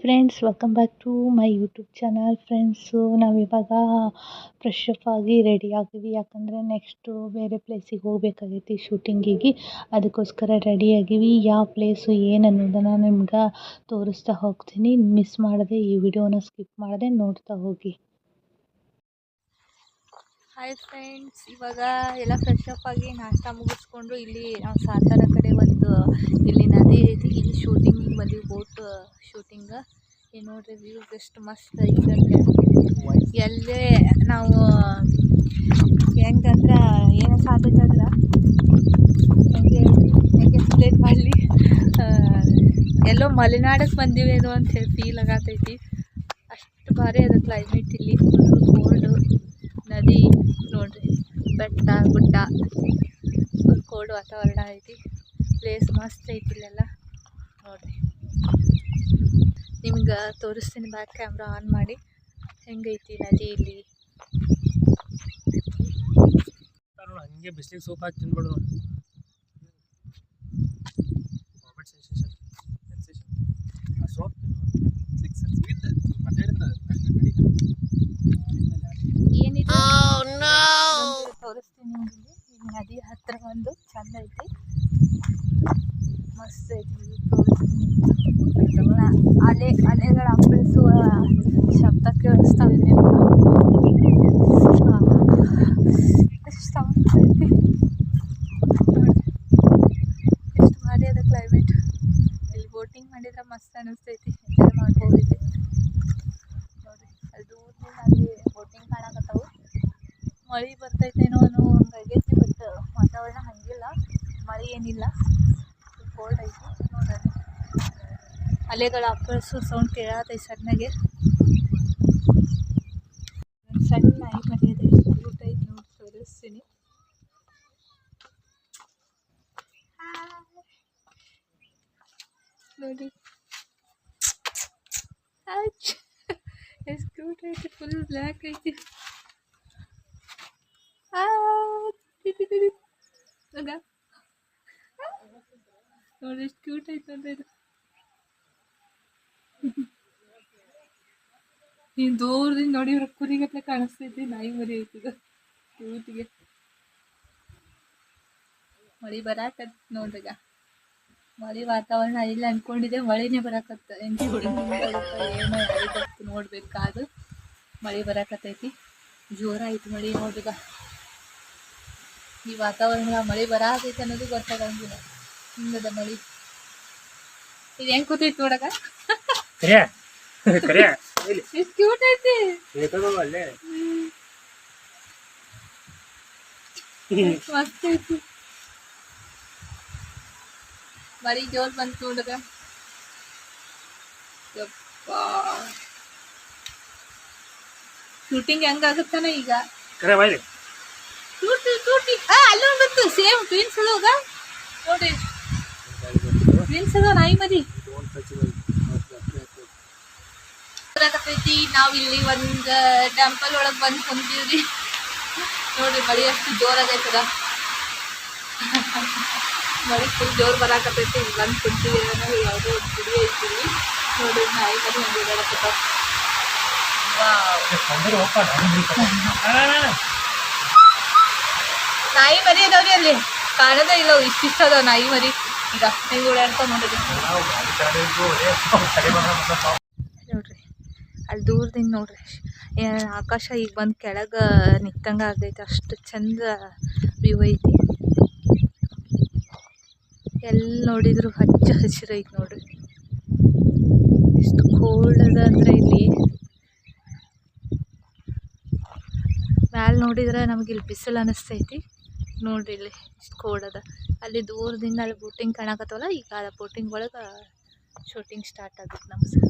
Friends, welcome back to my YouTube channel. Friends, ನಾವಿವಾಗ fresh up ಆಗಿ ready ಆಗಿವಿ. ಯಾಕಂದರೆ ನೆಕ್ಸ್ಟು ಬೇರೆ ಪ್ಲೇಸಿಗೆ ಹೋಗ್ಬೇಕಾಗೈತಿ ಶೂಟಿಂಗಿಗೆ. ಅದಕ್ಕೋಸ್ಕರ ರೆಡಿ ಆಗಿವಿ. ಯಾವ ಪ್ಲೇಸು ಏನು ಅನ್ನೋದನ್ನು ನಿಮ್ಗೆ ತೋರಿಸ್ತಾ ಹೋಗ್ತೀನಿ. ಮಿಸ್ ಮಾಡದೆ ಈ ವಿಡಿಯೋನ ಸ್ಕಿಪ್ ಮಾಡದೆ ನೋಡ್ತಾ ಹೋಗಿ. ಹಾಯ್ ಫ್ರೆಂಡ್ಸ್, ಇವಾಗ ಎಲ್ಲ ಫ್ರೆಶ್ ಅಪ್ ಆಗಿ ನಾಷ್ಟ ಮುಗಿಸ್ಕೊಂಡು ಇಲ್ಲಿ ನಾವು ಸಾತಾರ ಕಡೆ ಒಂದು ಇಲ್ಲಿ ನದಿ ಐತಿ, ಇಲ್ಲಿ ಶೂಟಿಂಗಿಗೆ ಬಂದಿವಿ. ಬೋಟ್ ಶೂಟಿಂಗ್ ಇಲ್ಲಿ ನೋಡ್ರಿ, ವ್ಯೂ ಎಷ್ಟು ಮಸ್ತ್ ಐತೆ ಅಂತ. ಎಲ್ಲೇ ನಾವು ಹೆಂಗಂದ್ರೆ ಏನೋ ಸಾಧ್ಯತಂದ್ರೆ ಹೆಂಗೆ ಎಕ್ಸ್ಪ್ಲೇನ್ ಮಾಡಲಿ, ಎಲ್ಲೋ ಮಲೆನಾಡಕ್ಕೆ ಬಂದಿವೇನೋ ಅಂತ ಹೇಳಿ ಫೀಲ್ ಆಗತೈತಿ. ಅಷ್ಟು ಭಾರಿ ಅದ ಕ್ಲೈಮೇಟ್ ಇಲ್ಲಿ. ಕೋಲ್ಡು, ನದಿ ನೋಡ್ರಿ, ಬೆಟ್ಟ ಗುಡ್ಡ, ಫುಲ್ ಕೋಲ್ಡ್ ವಾತಾವರಣ ಐತಿ. ಪ್ಲೇಸ್ ಮಸ್ತ್ ಐತಿ ಇಲ್ಲೆಲ್ಲ ನೋಡ್ರಿ. ನಿಮ್ಗೆ ತೋರಿಸ್ತೀನಿ, ಬ್ಯಾಕ್ ಕ್ಯಾಮ್ರಾ ಆನ್ ಮಾಡಿ ಹೆಂಗೈತಿ ನದಿ ಇಲ್ಲಿ. ಹಂಗೆ ಬಿಸಿಲಿಗೆ ಸೋಪ್ ಹಾಕಿ ತಿನ್ಬಿಡು. ಏನಿದೆ ತೋರಿಸ್ತೀನಿ ನಿಮಗೆ. ಈ ನದಿ ಹತ್ರ ಒಂದು ಚಂದ ಐತಿ, ಮಸ್ತ್ ಐತಿ. ತೋರಿಸ್ತೀನಿ. ಅಲೆಗಳ ಅಪ್ಪಳಿಸುವ ಶಬ್ದ ಕೇಳಿಸ್ತಾವೆ. ಎಷ್ಟು ಸೌಂಡ್ ಐತಿ ನೋಡಿ, ಎಷ್ಟು ಭಾರಿ ಅದ ಕ್ಲೈಮೇಟ್. ಇಲ್ಲಿ ಬೋಟಿಂಗ್ ಮಾಡಿದ್ರೆ ಮಸ್ತ್ ಅನಿಸ್ತೈತಿ, ಎಂಜಾಯ್ ಮಾಡ್ಬೋದು ಇಲ್ಲಿ ನೋಡ್ರಿ. ಅಲ್ಲಿ ದೂರದಿಂದ ಅಲ್ಲಿ ಬೋಟಿಂಗ್ ಕಾಣಕತ್ತಾವು. ಮಳೆ ಬರ್ತೈತೇನೋ ಅನ್ನೋ ಹಂಗಾಗೈತಿ, ಬಟ್ ವಾತಾವರಣ ಹಂಗಿಲ್ಲ, ಮಳೆ ಏನಿಲ್ಲ, ಕೋಲ್ಡ್ ಐತಿ ನೋಡ್ರಿ. ಅಲೆಗಳ ಅಪ್ಪಳಿಸೋ ಸೌಂಡ್ ಕೇಳತೈತಿ ಸಣ್ಣಗೆ. ಸಣ್ಣ ನಾಯಿ ಮರಿ ಅದ, ಎಷ್ಟು ಕ್ಯೂಟ್ ಐತಿ ನೋಡಿ, ತೋರಿಸ್ತೀನಿ. ನೋಡಿ ಎಷ್ಟು ಕ್ಯೂಟ್ ಐತಿ, ಫುಲ್ ಬ್ಲ್ಯಾಕ್ ಐತಿ. ನೋಡಿ ಎಷ್ಟು ಕ್ಯೂಟ್ ಐತೆ ಅಂದ್ರೆ ಇದು. ನೀನು ದೂರದಿಂದ ನೋಡಿ ಇವ್ರ ಕುರಿಗತ್ಲೆ ಕಾಣಿಸ್ತೈತಿ. ನಾಯಿ ಮರಿ ಐತಿದ ಕ್ಯೂಟಿಗೆ. ಮಳೆ ಬರಾಕತ್ ನೋಡ್ರಿಗ. ಮಳೆ ವಾತಾವರಣ ಇಲ್ಲ ಅನ್ಕೊಂಡಿದ್ದೆ, ಮಳೆನೇ ಬರಾಕತ್ತ. ಹೆಂಗೆ ಏನೋ ಯಾರಿಗೊತ್ತು ನೋಡ್ಬೇಕಾದು. ಮಳೆ ಬರಾಕತ್ತೈತಿ, ಜೋರಾಯ್ತು ಮಳೆ ನೋಡ್ರಿಗ. ಈ ವಾತಾವರಣ ಮಳೆ ಬರಾಕೈತಿ ಅನ್ನೋದು ಗೊತ್ತಾಗಂಗಿಲ್ಲ, ಹಿಂಗದ ಮಳೆ. ಇದು ಹೆಂಗ್ ಕೂತೈತಿ ನೋಡಕ, ಎಷ್ಟು ಕ್ಯೂಟ್ ಐತಿ. ಮಸ್ತ್ ಐತಿ. ಮಳಿ ಜೋರ್ ಬಂತು ನೋಡಕ. ಶೂಟಿಂಗ್ ಹೆಂಗಾಗುತ್ತಾನ ಈಗ. ಅಲ್ಲೂ ಬಂತು ಸೇಮ್ ಟ್ವಿನ್ಸ್ ಹೋಗ ನೋಡ್ರಿ. ಟ್ವಿನ್ಸ್ ಅದ ನಾಯಿ ಮರಿ. ನಾವ್ ಇಲ್ಲಿ ಒಂದ್ ಟೆಂಪಲ್ ಒಳಗ್ ಬಂದ್ ಕುಂತೀವ್ರಿ ನೋಡ್ರಿ. ಮಳಿ ಅಷ್ಟು ಜೋರಾಗೈತದ, ಮಳಿ ಫುಲ್ ಜೋರ್ ಬರಾಕತ್ತೈತಿ. ಇಲ್ಲಿ ಬಂದ್ ಕುಂತೀವಿ, ಯಾವುದೋ ಒಂದು ಗುಡಿ ಐತಿ ನೋಡ್ರಿ. ನಾಯಿ ಮರಿ ಹಂಗೆ ಬರಾಕತ್ತಾವ. ನಾಯಿ ಮರಿ ಅದಾವ್ರಿ ಅಲ್ಲಿ, ಕಾಣದ ಇಲ್ಲ, ಇಷ್ಟಿಷ್ಟ ಅದಾವ ನಾಯಿ ಮರಿ. ಈಗ ಹೆಂಗೆ ಓಡಾಡ್ತಾವ ನೋಡ್ರಿ. ನೋಡ್ರಿ ಅಲ್ಲಿ ದೂರದಿಂದ ನೋಡ್ರಿ, ಆಕಾಶ ಈಗ ಬಂದು ಕೆಳಗೆ ನಿಂತಂಗೆ ಆಗೈತೆ. ಅಷ್ಟು ಚಂದ ವ್ಯೂ ಐತಿ. ಎಲ್ಲಿ ನೋಡಿದ್ರು ಹಚ್ಚ ಹಸಿರು ಐತಿ ನೋಡ್ರಿ. ಎಷ್ಟು ಕೋಲ್ಡ್ ಅದ ಅಂದ್ರೆ ಇಲ್ಲಿ. ಮ್ಯಾಲೆ ನೋಡಿದ್ರೆ ನಮ್ಗೆ ಇಲ್ಲಿ ಬಿಸಿಲು ಅನಿಸ್ತೈತಿ ನೋಡ್ರಿ. ಇಲ್ಲಿ ಇಷ್ಟು ಕೋಲ್ಡ್ ಅದ. ಅಲ್ಲಿ ದೂರದಿಂದ ಅಲ್ಲಿ ಬೋಟಿಂಗ್ ಕಾಣಕತ್ತವಲ್ಲ, ಈಗ ಬೋಟಿಂಗ್ ಒಳಗೆ ಶೂಟಿಂಗ್ ಸ್ಟಾರ್ಟ್ ಆಗುತ್ತೆ ನಮ್ಗೆ.